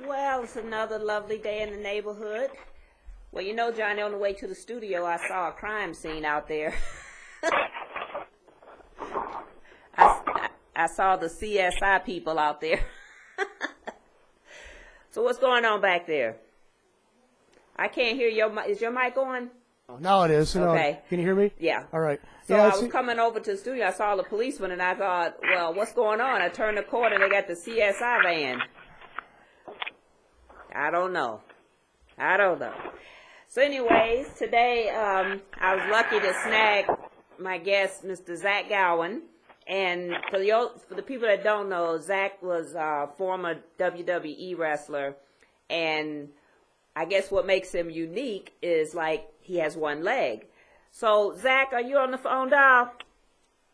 Well, it's another lovely day in the neighborhood. Well, you know, Johnny, on the way to the studio, I saw a crime scene out there. I saw the CSI people out there. So what's going on back there? I can't hear your mic. Is your mic on? Oh, now it is. Okay. Can you hear me? Yeah. All right. So yeah, I was coming over to the studio. I saw the policeman, and I thought, well, what's going on? I turned the corner, and they got the CSI van. I don't know. So anyways, today I was lucky to snag my guest, Mr. Zach Gowen. And for the people that don't know, Zach was a former WWE wrestler. And I guess what makes him unique is, like, he has one leg. So, Zach, are you on the phone, doll?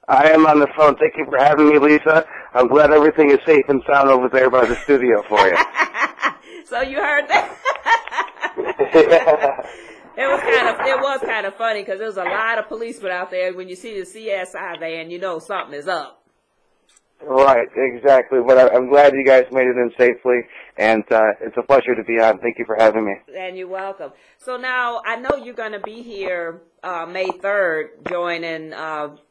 I am on the phone. Thank you for having me, Lisa. I'm glad everything is safe and sound over there by the studio for you. So you heard that? It was kind of funny because there was a lot of policemen out there. When you see the CSI van, you know something is up. Right, exactly. But I'm glad you guys made it in safely, and it's a pleasure to be on. Thank you for having me. And you're welcome. So now I know you're going to be here May 3rd, joining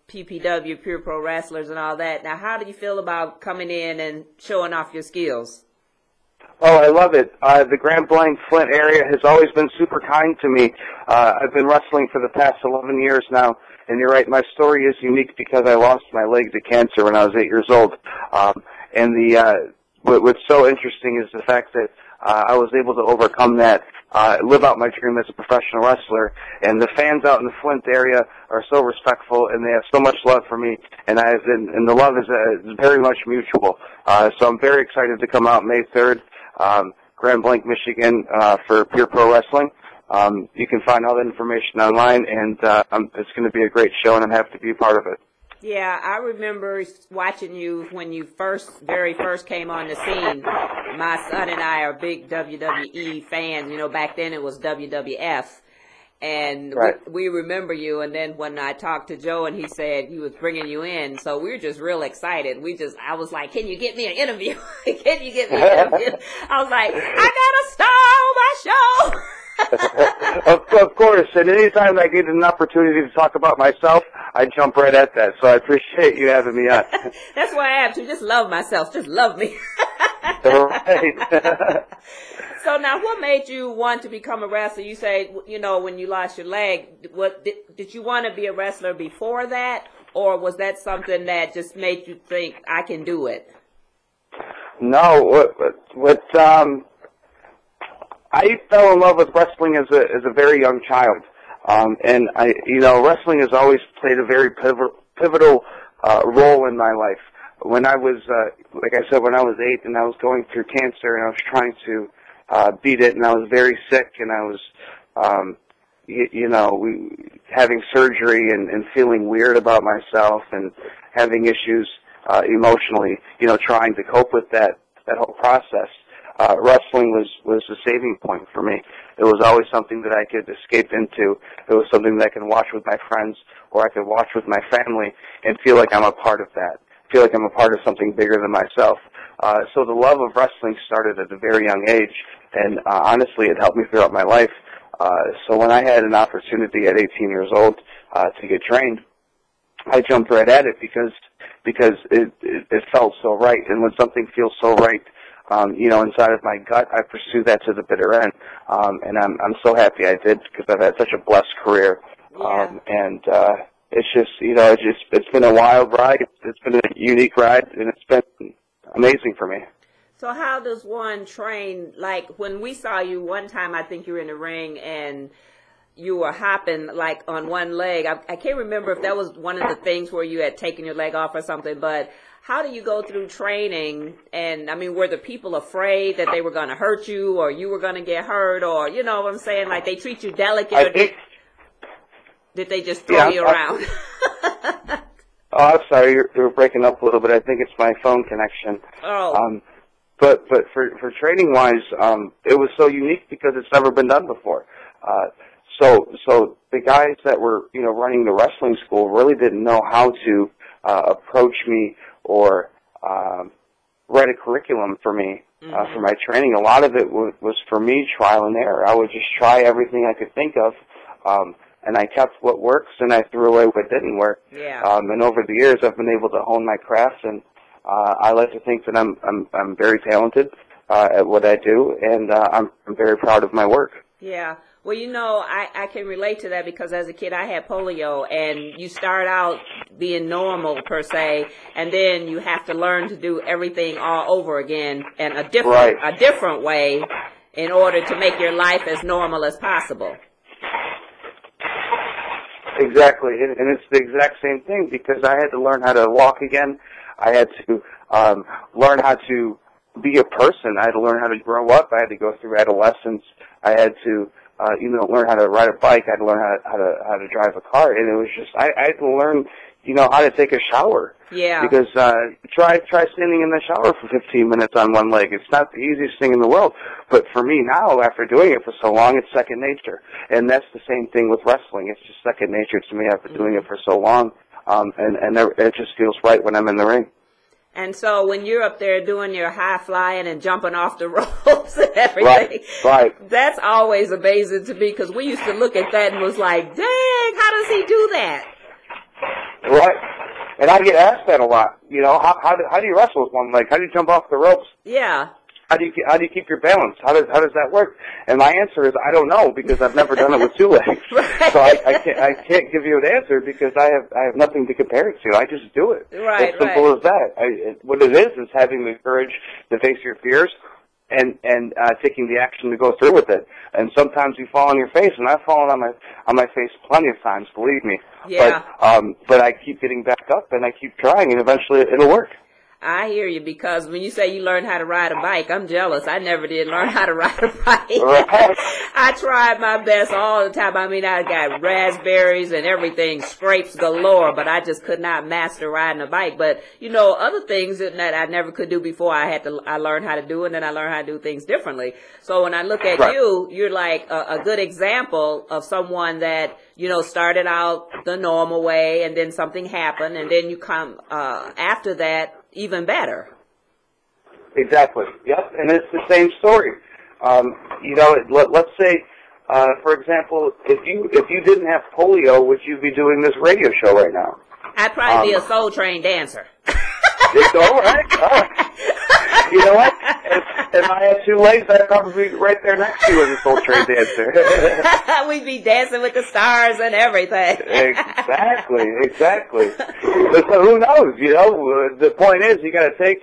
PPW, Pure Pro Wrestlers, and all that. Now, how do you feel about coming in and showing off your skills? Oh, I love it. The Grand Blanc Flint area has always been super kind to me. I've been wrestling for the past 11 years now, and you're right, my story is unique because I lost my leg to cancer when I was 8 years old. What's so interesting is the fact that I was able to overcome that, live out my dream as a professional wrestler, and the fans out in the Flint area are so respectful, and they have so much love for me, and the love is very much mutual. So I'm very excited to come out May 3rd. Grand Blanc, Michigan, for Pure Pro Wrestling. You can find all that information online, and it's going to be a great show, and I'm happy to be a part of it. Yeah, I remember watching you when you very first came on the scene. My son and I are big WWE fans. You know, back then it was WWF. And right. we remember you, and then when I talked to Joe and he said he was bringing you in, so we were just real excited. I was like, can you get me an interview? Can you get me an interview? I was like, I got a star on my show. Of course, and anytime I get an opportunity to talk about myself, I jump right at that, so I appreciate you having me on. That's why I have to just love myself, just love me. Right. So now, what made you want to become a wrestler? You say, you know, when you lost your leg, did you want to be a wrestler before that, or was that something that just made you think, I can do it? No, I fell in love with wrestling as a very young child, and wrestling has always played a very pivotal role in my life. When I was, like I said, when I was 8 and I was going through cancer and I was trying to beat it, and I was very sick, and I was, having surgery and feeling weird about myself and having issues emotionally, trying to cope with that whole process. Wrestling was the saving point for me. It was always something that I could escape into. It was something that I could watch with my friends, or I could watch with my family and feel like I'm a part of that, feel like I'm a part of something bigger than myself. So the love of wrestling started at a very young age, and honestly, it helped me throughout my life. So when I had an opportunity at 18 years old to get trained, I jumped right at it because it felt so right. And when something feels so right, inside of my gut, I pursue that to the bitter end. And I'm so happy I did, because I've had such a blessed career. Yeah. It's just, it's been a wild ride. It's been a unique ride, and it's been amazing for me. So how does one train? Like, when we saw you one time, I think you were in the ring, and you were hopping like on one leg. I can't remember if that was one of the things where you had taken your leg off or something, but how do you go through training? And I mean, were the people afraid that they were going to hurt you or you were going to get hurt, or, you know what I'm saying? Like they treat you delicate, or did they just throw you around? Oh, I'm sorry, you're breaking up a little bit. I think it's my phone connection. Oh. But for training wise, it was so unique because it's never been done before. So the guys that were, you know, running the wrestling school really didn't know how to approach me or write a curriculum for me for my training. A lot of it was for me trial and error. I would just try everything I could think of, and I kept what works and I threw away what didn't work. Yeah. And over the years, I've been able to hone my craft, and I like to think that I'm very talented at what I do, and I'm very proud of my work. Yeah. Well, you know, I can relate to that because as a kid I had polio, and you start out being normal per se, and then you have to learn to do everything all over again and a different way in order to make your life as normal as possible. Exactly, and it's the exact same thing because I had to learn how to walk again. I had to learn how to be a person. I had to learn how to grow up. I had to go through adolescence. I had to learn how to ride a bike. I had to learn how to drive a car, and it was just I had to learn, you know, how to take a shower. Yeah. Because try standing in the shower for 15 minutes on one leg. It's not the easiest thing in the world, but for me now, after doing it for so long, it's second nature. And that's the same thing with wrestling. It's just second nature to me after doing it for so long, and it just feels right when I'm in the ring. And so when you're up there doing your high flying and jumping off the ropes and everything, right. That's always amazing to me because we used to look at that and was like, dang, how does he do that? Right. And I get asked that a lot. You know, how do you wrestle with one leg? How do you jump off the ropes? Yeah. How do you keep your balance? How does that work? And my answer is I don't know because I've never done it with two legs. Right. So I can't give you an answer because I have nothing to compare it to. I just do it. Right. It's simple as that. What it is having the courage to face your fears and taking the action to go through with it. And sometimes you fall on your face, and I've fallen on my face plenty of times, believe me. Yeah. But I keep getting back up and I keep trying, and eventually it'll work. I hear you, because when you say you learned how to ride a bike, I'm jealous. I never did learn how to ride a bike. Right. I tried my best all the time. I mean, I got raspberries and everything, scrapes galore, but I just could not master riding a bike. But, you know, other things that I never could do before, I learned how to do, and then I learned how to do things differently. So when I look at you, you're like a good example of someone that, you know, started out the normal way, and then something happened, and then you come after that even better. Exactly. Yep. And it's the same story. You know, let's say, for example, if you didn't have polio, would you be doing this radio show right now? I'd probably be a Soul Train dancer. It's all right. You know what? If I had two legs, I'd probably be right there next to you as a Soul Train dancer. We'd be dancing with the stars and everything. Exactly. So who knows? You know, the point is you got to take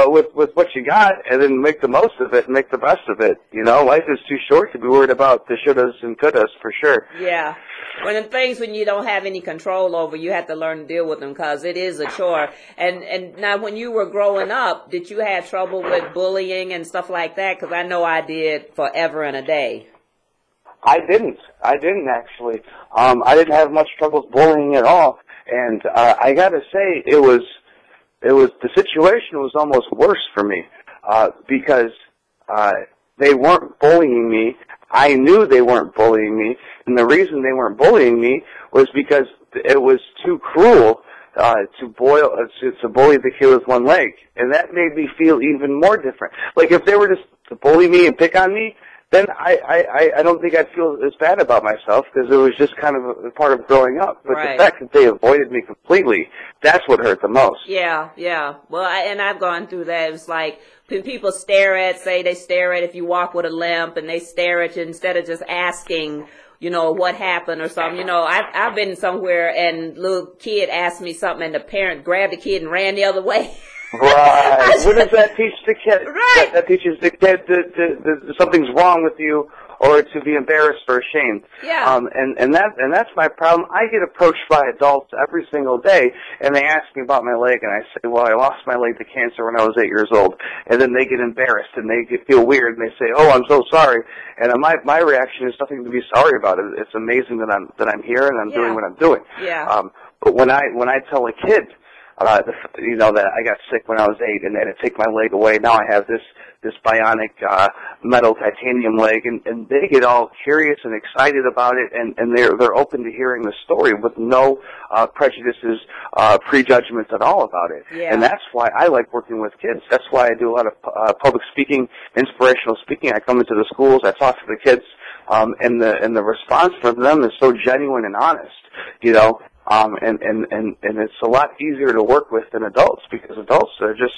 with what you got and then make the most of it and make the best of it. You know, life is too short to be worried about the shouldas and couldas, for sure. Yeah. One of the things when you don't have any control over, you have to learn to deal with them because it is a chore. And now when you were growing up, did you have trouble with bullying and stuff like that? Because I know I did forever and a day. I didn't actually. I didn't have much trouble with bullying at all. And I got to say, it was the situation was almost worse for me because they weren't bullying me. I knew they weren't bullying me, and the reason they weren't bullying me was because it was too cruel to bully the kid with one leg, and that made me feel even more different. Like if they were just to bully me and pick on me, then I don't think I'd feel as bad about myself because it was just kind of a part of growing up. But the fact that they avoided me completely, that's what hurt the most. Yeah. Well, and I've gone through that. It's like when people they stare at if you walk with a limp, and they stare at you instead of just asking, you know, what happened or something. You know, I've been somewhere and little kid asked me something, and the parent grabbed the kid and ran the other way. Right. What does that teach the kid? Right. That teaches the kid that something's wrong with you, or to be embarrassed or ashamed. Yeah. And that's my problem. I get approached by adults every single day, and they ask me about my leg, and I say, well, I lost my leg to cancer when I was 8 years old. And then they get embarrassed, and they feel weird, and they say, oh, I'm so sorry. And my reaction is nothing to be sorry about. It's amazing that I'm here and I'm doing what I'm doing. Yeah. But when I tell a kid, that I got sick when I was 8, and they had to take my leg away. Now I have this bionic metal titanium leg, and they get all curious and excited about it, and they're open to hearing the story with no prejudices, prejudgments at all about it. Yeah. And that's why I like working with kids. That's why I do a lot of public speaking, inspirational speaking. I come into the schools, I talk to the kids, and the response from them is so genuine and honest, and it's a lot easier to work with than adults, because adults are just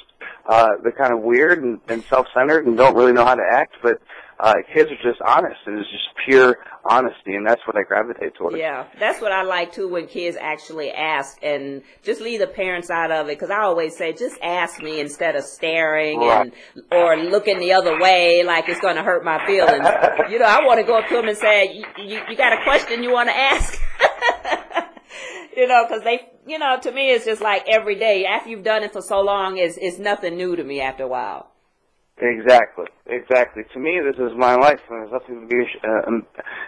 they're kind of weird and self-centered and don't really know how to act, but kids are just honest, and it's just pure honesty, and that's what I gravitate towards. Yeah, that's what I like too, when kids actually ask, and just leave the parents out of it, because I always say, just ask me instead of staring or looking the other way like it's going to hurt my feelings. I want to go up to them and say, you got a question you want to ask? Because to me, it's just like every day. After you've done it for so long, it's nothing new to me after a while. Exactly. To me, this is my life, and there's nothing to be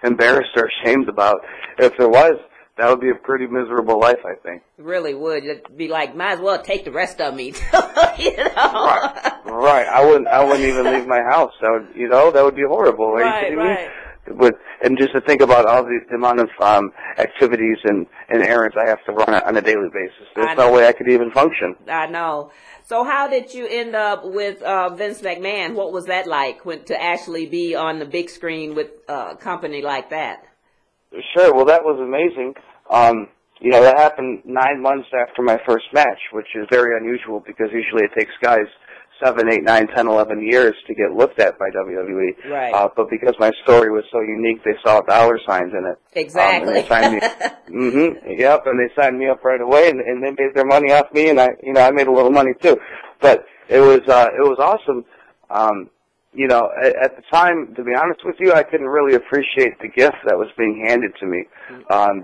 embarrassed or ashamed about. If there was, that would be a pretty miserable life, I think. It really would. It'd be like, might as well take the rest of me. Right. I wouldn't even leave my house. That would be horrible. Are you kidding me? And just to think about all the amount of activities and errands I have to run on a daily basis, there's no way I could even function. I know. So how did you end up with Vince McMahon? What was that like to actually be on the big screen with a company like that? Sure. Well, that was amazing. That happened 9 months after my first match, which is very unusual, because usually it takes guys 7, 8, 9, 10, 11 years to get looked at by WWE. Right. But because my story was so unique, they saw dollar signs in it. Exactly. And they signed me. Yep. And they signed me up right away, and they made their money off me, and I made a little money too. But it was awesome. At the time, to be honest with you, I couldn't really appreciate the gift that was being handed to me,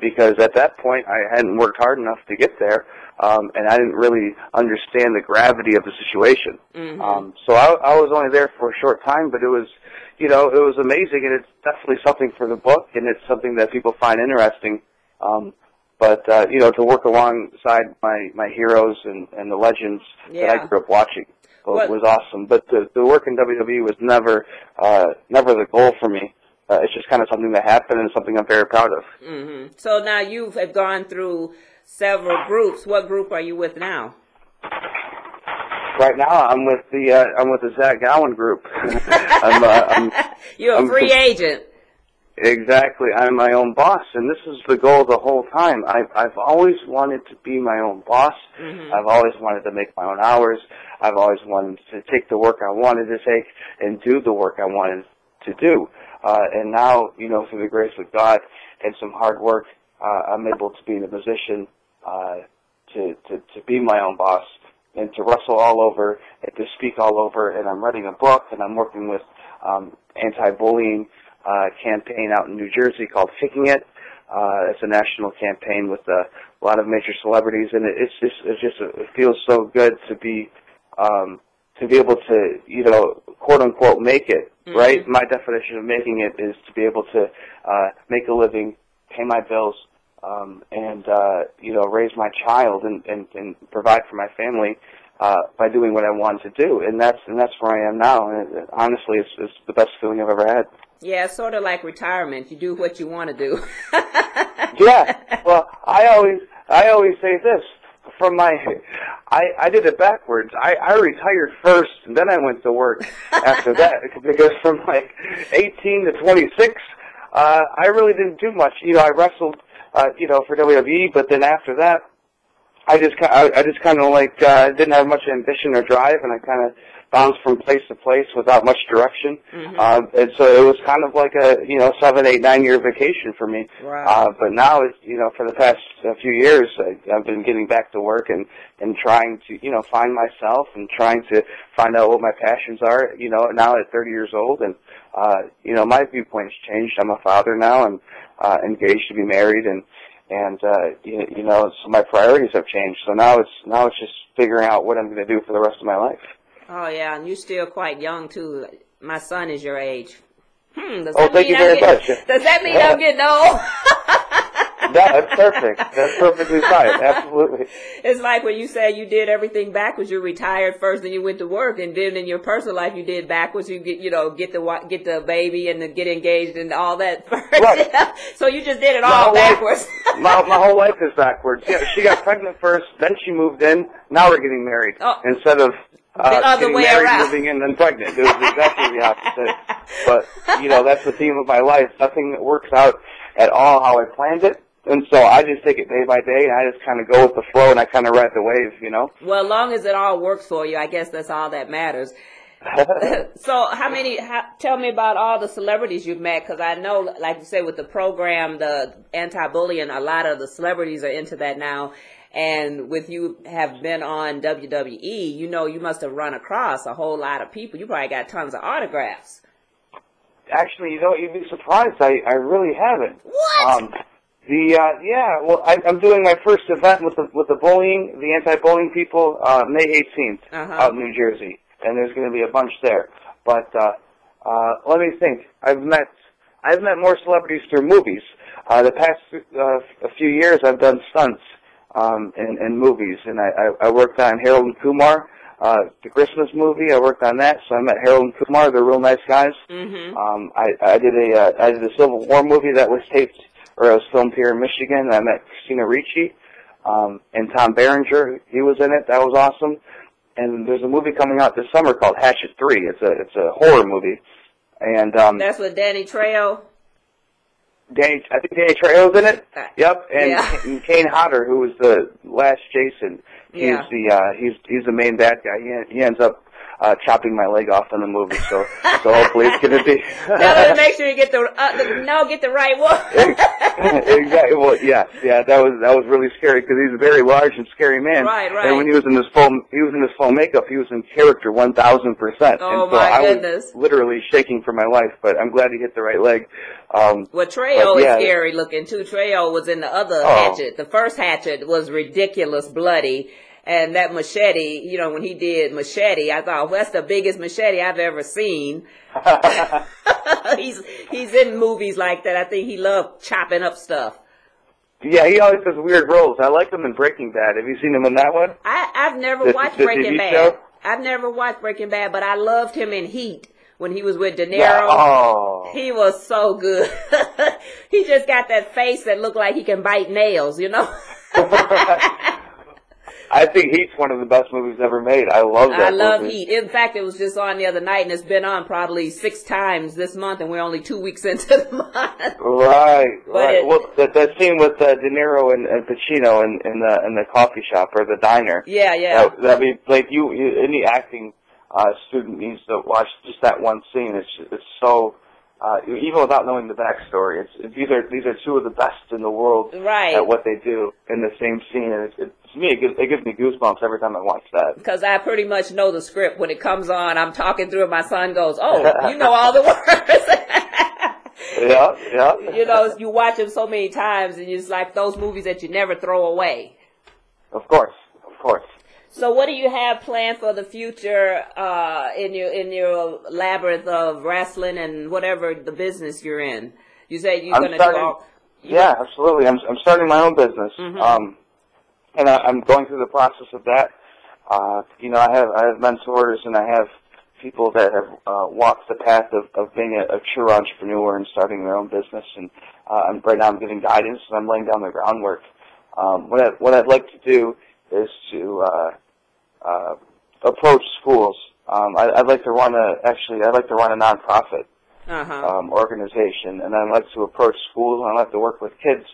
because at that point I hadn't worked hard enough to get there, and I didn't really understand the gravity of the situation. Mm-hmm. So I was only there for a short time, but it was amazing, and it's definitely something for the book, and it's something that people find interesting. But to work alongside my heroes and the legends that I grew up watching was awesome. But the work in WWE was never the goal for me. It's just kind of something that happened, and something I'm very proud of. Mm-hmm. So now you have gone through several groups. What group are you with now? Right now, I'm with the Zach Gowen group. You're a free agent. Exactly. I'm my own boss, and this is the goal the whole time. I've always wanted to be my own boss. Mm-hmm. I've always wanted to make my own hours. I've always wanted to take the work I wanted to take and do the work I wanted to do. And now, through the grace of God and some hard work, I'm able to be in a position to be my own boss and to wrestle all over and to speak all over. And I'm writing a book, and I'm working with anti-bullying campaign out in New Jersey called Kicking It. It's a national campaign with a lot of major celebrities, and it feels so good to be able to quote unquote make it. Mm-hmm. Right? My definition of making it is to be able to make a living, pay my bills, and raise my child and provide for my family by doing what I want to do, and that's where I am now. And honestly, it's the best feeling I've ever had. Yeah, it's sort of like retirement. You do what you want to do. Yeah. Well, I always say this. I did it backwards. I retired first, and then I went to work after that, because from 18 to 26, I really didn't do much. I wrestled, for WWE, but then after that, I just kind of didn't have much ambition or drive, and I kind of bounce from place to place without much direction. And so it was kind of like a 7, 8, 9 year vacation for me. Wow. But now it's for the past few years I've been getting back to work and trying to find myself and trying to find out what my passions are. Now at 30 years old, and my viewpoint's changed. I'm a father now and engaged to be married, and so my priorities have changed. So now it's just figuring out what I'm going to do for the rest of my life. Oh yeah, and you're still quite young too. My son is your age. Thank you very much. Does that mean I'm getting old? That's perfect. That's perfectly fine. Absolutely. It's like when you say you did everything backwards. You retired first, then you went to work, and then in your personal life you did backwards. You get the baby and then get engaged and all that first. Right. So you just did it all backwards. My whole life is backwards. Yeah, she got pregnant first, then she moved in. Now we're getting married instead of the other getting way married, around. moving in, and pregnant. It was exactly the opposite. But that's the theme of my life. Nothing that works out at all how I planned it. And so I just take it day by day, and I just kind of go with the flow, and I kind of ride the wave, Well, as long as it all works for you, I guess that's all that matters. So tell me about all the celebrities you've met, because I know, like you said, with the program, the anti-bullying, a lot of the celebrities are into that now. And with you have been on WWE, you must have run across a whole lot of people. You probably got tons of autographs. Actually, you'd be surprised. I really haven't. What? I'm doing my first event with the anti-bullying people, May 18th, out in New Jersey, and there's going to be a bunch there. But let me think. I've met more celebrities through movies. The past a few years, I've done stunts in movies, and I worked on Harold and Kumar, the Christmas movie. I worked on that, so I met Harold and Kumar. They're real nice guys. I did a Civil War movie that was taped. Or I was filmed here in Michigan. I met Christina Ricci, and Tom Berenger. He was in it. That was awesome. And there's a movie coming out this summer called Hatchet 3. It's a horror movie. And that's with Danny Trejo. I think Danny Trejo's in it. Yep. And Kane Hodder, who was the last Jason. He's the main bad guy. He ends up chopping my leg off in the movie, so hopefully it's going to be. Make sure you get the right one. Exactly. Well, yeah, that was really scary because he's a very large and scary man. Right. And when he was in his full makeup, he was in character 1,000%. Oh, and so my goodness! I was literally shaking for my life, but I'm glad he hit the right leg. Well, Trejo is scary looking too. Trejo was in the other Hatchet. The first Hatchet was ridiculous, bloody. And that machete, when he did Machete, I thought, well, that's the biggest machete I've ever seen. He's in movies like that. I think he loved chopping up stuff. Yeah, he always does weird roles. I like him in Breaking Bad. Have you seen him in that one? I've never watched Breaking Bad. Show? I've never watched Breaking Bad, but I loved him in Heat when he was with De Niro. Yeah. He was so good. He just got that face that looked like he can bite nails, I think Heat's one of the best movies ever made. I love that movie. I love Heat. In fact, it was just on the other night, and it's been on probably 6 times this month, and we're only 2 weeks into the month. Right. Well, that scene with De Niro and Pacino in the coffee shop or the diner. Yeah. That be like any acting student needs to watch just that one scene. It's so. Even without knowing the backstory, these are two of the best in the world at what they do in the same scene. And to me, it gives me goosebumps every time I watch that. Because I pretty much know the script. When it comes on, I'm talking through it. My son goes, "Oh, you know all the words." Yeah. You watch them so many times, and it's like those movies that you never throw away. Of course. So what do you have planned for the future in your labyrinth of wrestling and whatever the business you're in? You say you're going to do all... Yeah, absolutely. I'm starting my own business. And I'm going through the process of that. I have mentors and I have people that have walked the path of being a true entrepreneur and starting their own business. And right now I'm giving guidance and I'm laying down the groundwork. What I'd like to do is to approach schools. I'd like to run a nonprofit organization, and I'd like to approach schools, and I'd like to work with kids.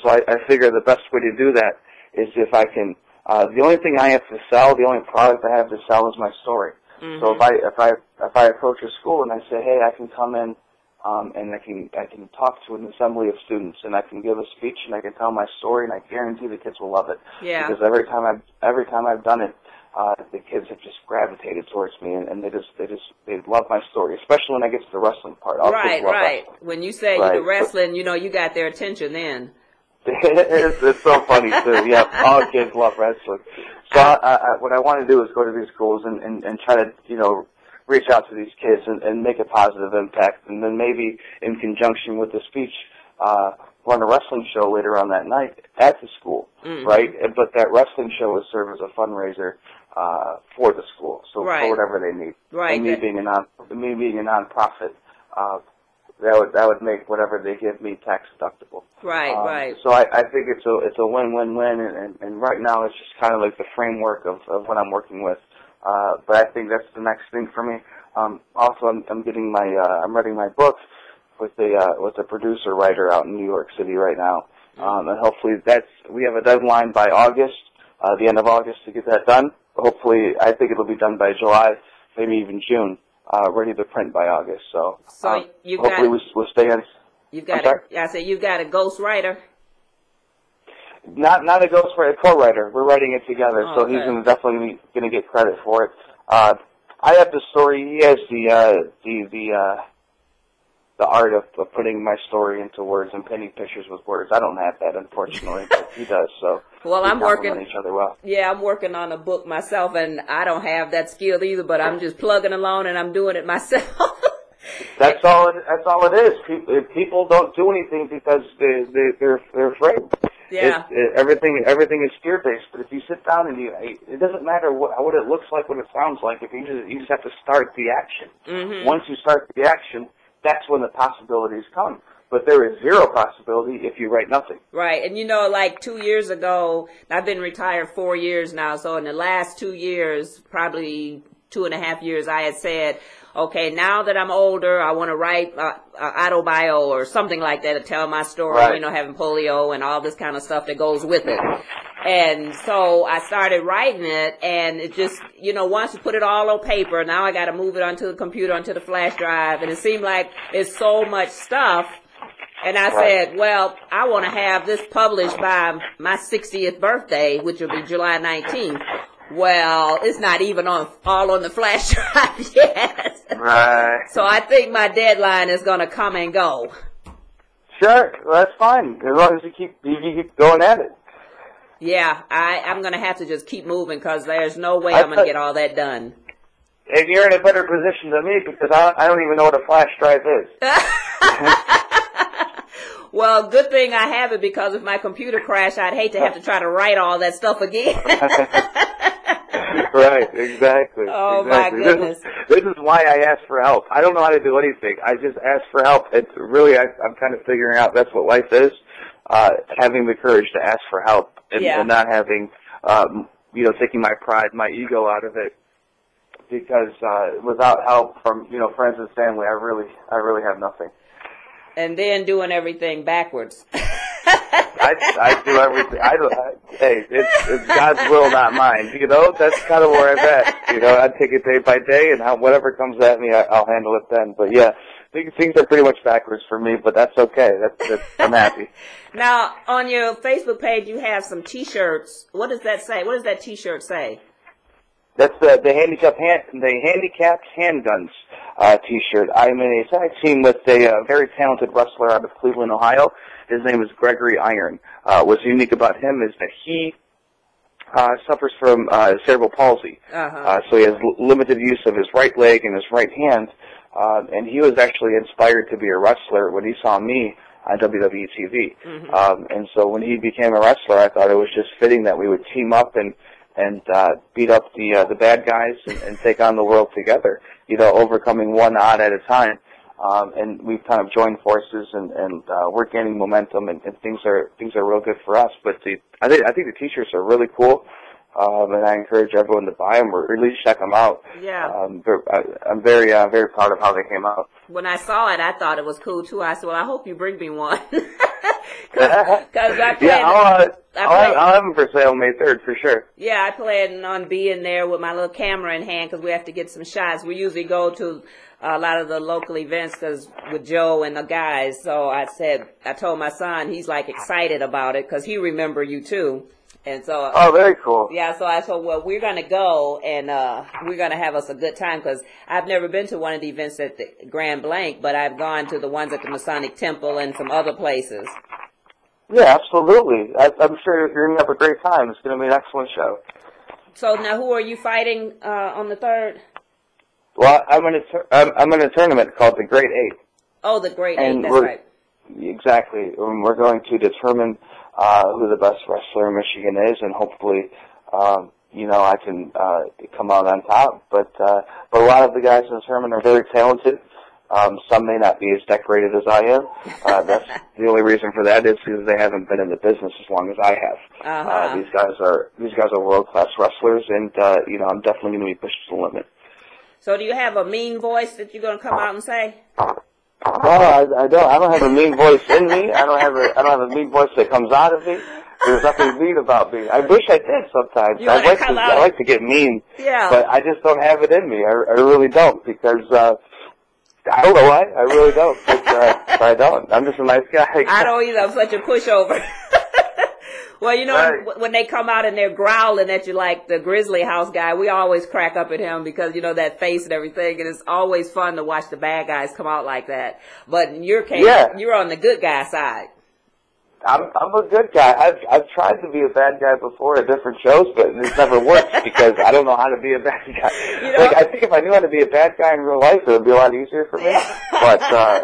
So I figure the best way to do that is if I can. The only thing I have to sell, the only product I have to sell is my story. Mm-hmm. So if I approach a school and I say, hey, I can come in and I can talk to an assembly of students and I can give a speech and I can tell my story, and I guarantee the kids will love it. Yeah. Because every time I've done it, the kids have just gravitated towards me, and they love my story, especially when I get to the wrestling part. All right, kids love right. wrestling. When you say Right. the wrestling, you know, you got their attention then. It's so funny too. Yeah, all kids love wrestling. So what I want to do is go to these schools and try to, you know, reach out to these kids and make a positive impact, and then maybe in conjunction with the speech, run a wrestling show later on that night at the school, right? But that wrestling show would serve as a fundraiser for the school, so Right. for whatever they need. Right. And me being a nonprofit, that would make whatever they give me tax deductible. Right, right. So I think it's a win-win-win, and right now it's just kind of like the framework of what I'm working with. But I think that's the next thing for me. Also, I'm getting I'm writing my book with a producer writer out in New York City right now, and hopefully we have a deadline by August, the end of August, to get that done. Hopefully, I think it'll be done by July, maybe even June, ready to print by August. So hopefully we'll stay in. You've got you've got a ghost writer. Not a ghostwriter, a co-writer. We're writing it together, Oh, so okay. he's definitely going to get credit for it. I have the story. He has the art of putting my story into words and painting pictures with words. I don't have that, unfortunately, but he does. So Well, we I'm working. complement each other well. Yeah, I'm working on a book myself, and I don't have that skill either. But I'm just plugging along, and I'm doing it myself. That's all it is. People don't do anything because they're afraid. Yeah. Everything is fear based. But if you sit down and it doesn't matter what it looks like, what it sounds like. If you just have to start the action. Mm-hmm. Once you start the action, that's when the possibilities come. But there is zero possibility if you write nothing. Right. And, you know, like 2 years ago, I've been retired 4 years now. So in the last 2 years, probably 2.5 years, I had said, okay, now that I'm older, I want to write an autobio or something like that to tell my story, Right. you know, having polio and all this kind of stuff that goes with it. And so I started writing it, and it just, you know, once you put it all on paper, now I got to move it onto the computer, onto the flash drive, and it seemed like it's so much stuff. And I said, well, I want to have this published by my 60th birthday, which will be July 19th. Well, it's not even all on the flash drive yet. Right. So I think my deadline is going to come and go. Sure, well, that's fine as long as you keep going at it. Yeah, I'm going to have to just keep moving because there's no way I'm going to get all that done. And you're in a better position than me because I don't even know what a flash drive is. Well, good thing I have it because if my computer crashed, I'd hate to have to try to write all that stuff again. Right, exactly. Oh, exactly. my goodness. This is why I ask for help. I don't know how to do anything. I just ask for help. It's really, I'm kind of figuring out that's what life is, having the courage to ask for help and not having, taking my pride, my ego out of it. Because without help from, friends and family, I really have nothing. And then doing everything backwards. I do everything. Hey, it's God's will, not mine. That's kind of where I'm at. I take it day by day, and whatever comes at me, I'll handle it then. But yeah, things are pretty much backwards for me, but that's okay. I'm happy. Now, on your Facebook page, you have some T-shirts. What does that say? What does that T-shirt say? That's the handicapped handguns T-shirt. I'm in a tag team with a very talented wrestler out of Cleveland, Ohio. His name is Gregory Iron. What's unique about him is that he suffers from cerebral palsy. So he has limited use of his right leg and his right hand. And he was actually inspired to be a wrestler when he saw me on WWE TV. And so when he became a wrestler, I thought it was just fitting that we would team up and beat up the bad guys and take on the world together, overcoming one odd at a time. And we've kind of joined forces and we're gaining momentum and things are real good for us. But I think the T-shirts are really cool. And I encourage everyone to buy them or at least check them out. Yeah. I'm very proud of how they came out. When I saw it, I thought it was cool too. I said, well, I hope you bring me one. Because I played. I'll have them for sale May 3rd for sure. Yeah, I plan on being there with my little camera in hand because we have to get some shots. We usually go to a lot of the local events with Joe and the guys. So I told my son, he's like excited about it because he remember you too. And so, oh, very cool. Yeah, so I said, well, we're going to go and we're going to have us a good time because I've never been to one of the events at the Grand Blanc, but I've gone to the ones at the Masonic Temple and some other places. Yeah, absolutely. I'm sure you're going to have a great time. It's going to be an excellent show. So now who are you fighting on the 3rd? Well, I'm in a tournament called the Great Eight. Oh, the Great Eight, that's right. Exactly. We're going to determine who the best wrestler in Michigan is, and hopefully, I can come out on top. But a lot of the guys in the tournament are very talented. Some may not be as decorated as I am. That's the only reason for that is because they haven't been in the business as long as I have. These guys are world-class wrestlers, and I'm definitely going to be pushed to the limit. So, do you have a mean voice that you're going to come out and say? No, I don't. I don't have a mean voice in me. I don't have a mean voice that comes out of me. There's nothing mean about me. I wish I did sometimes. I like to get mean, but I just don't have it in me. I really don't because I don't know why. I really don't. But I don't. I'm just a nice guy. I don't either. I'm such a pushover. Well, right. When they come out and they're growling at you like the Grizzly House guy, we always crack up at him because, that face and everything. And it's always fun to watch the bad guys come out like that. But in your case, you're on the good guy side. I'm a good guy. I've tried to be a bad guy before at different shows, but it never works because I don't know how to be a bad guy. I think if I knew how to be a bad guy in real life, it would be a lot easier for me. But I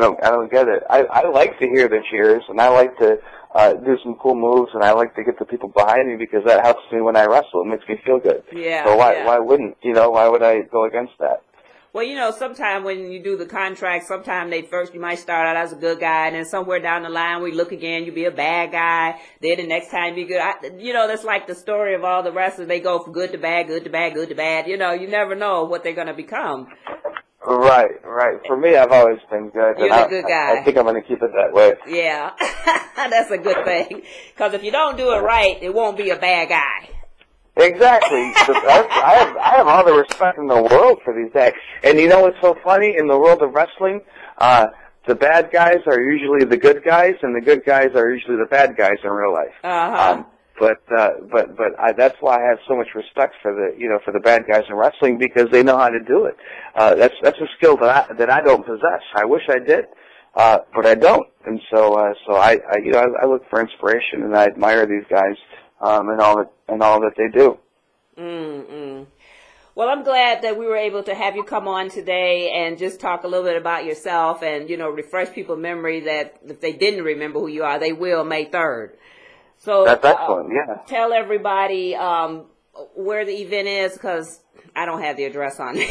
don't get it. I like to hear the cheers, and I like to do some cool moves, and I like to get the people behind me because that helps me when I wrestle. It makes me feel good. Yeah. So why wouldn't why would I go against that? Well, sometimes when you do the contract, sometimes you might start out as a good guy, and then somewhere down the line we look again, you be a bad guy. Then the next time you be good. That's like the story of all the wrestlers. They go from good to bad, good to bad, good to bad. You never know what they're going to become. Right. For me, I've always been good. You're a good guy. I think I'm going to keep it that way. Yeah, that's a good thing. Because if you don't do it right, it won't be a bad guy. Exactly. I have all the respect in the world for these guys. And what's so funny? In the world of wrestling, the bad guys are usually the good guys, and the good guys are usually the bad guys in real life. But that's why I have so much respect for the bad guys in wrestling because they know how to do it. That's a skill that I don't possess. I wish I did, but I don't. And so I look for inspiration and I admire these guys and all that they do. Well, I'm glad that we were able to have you come on today and just talk a little bit about yourself and refresh people's memory that if they didn't remember who you are, they will May 3rd. So that's excellent. Yeah. Tell everybody where the event is because I don't have the address on it.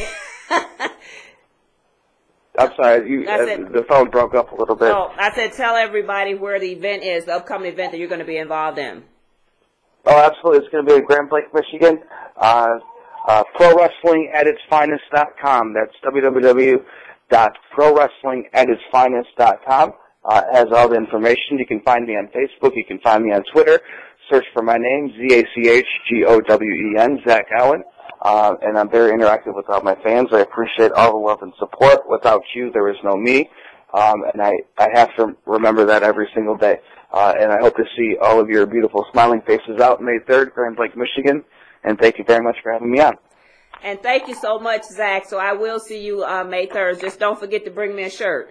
I'm sorry, the phone broke up a little bit. Oh, I said tell everybody where the event is, the upcoming event that you're going to be involved in. Oh, absolutely. It's going to be in Grand Blanc, Michigan. ProWrestlingAtItsFinest.com. That's www.ProWrestlingAtItsFinest.com. Has all the information. You can find me on Facebook. You can find me on Twitter. Search for my name, ZachGowen, Zach Gowen. And I'm very interactive with all my fans. I appreciate all the love and support. Without you, there is no me. And I have to remember that every single day. And I hope to see all of your beautiful smiling faces out May 3rd, Grand Blanc, Michigan. And thank you very much for having me on. And thank you so much, Zach. So I will see you May 3rd. Just don't forget to bring me a shirt.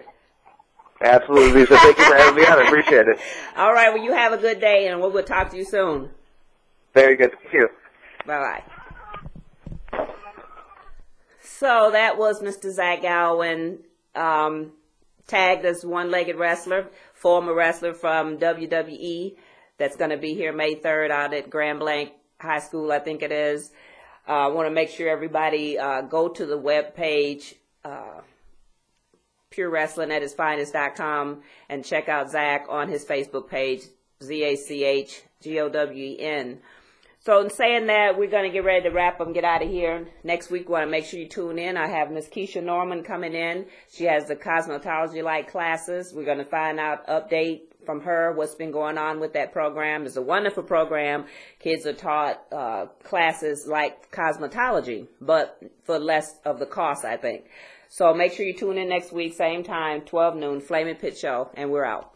Absolutely, Lisa. Thank you for having me on. I appreciate it. All right. Well, you have a good day, and we'll talk to you soon. Very good. Thank you. Bye-bye. So that was Mr. Zach Gowen, tagged as one-legged wrestler, former wrestler from WWE that's going to be here May 3rd out at Grand Blanc High School, I think it is. I want to make sure everybody go to the webpage, PureWrestlingAtItsFinest.com, and check out Zach on his Facebook page, ZachGowen. So in saying that, we're going to get ready to wrap up and get out of here. Next week, we want to make sure you tune in. I have Miss Keisha Norman coming in. She has the cosmetology-like classes. We're going to find out, update from her what's been going on with that program. It's a wonderful program. Kids are taught classes like cosmetology, but for less of the cost, I think. So make sure you tune in next week, same time, 12 noon, Flaminpit Show, and we're out.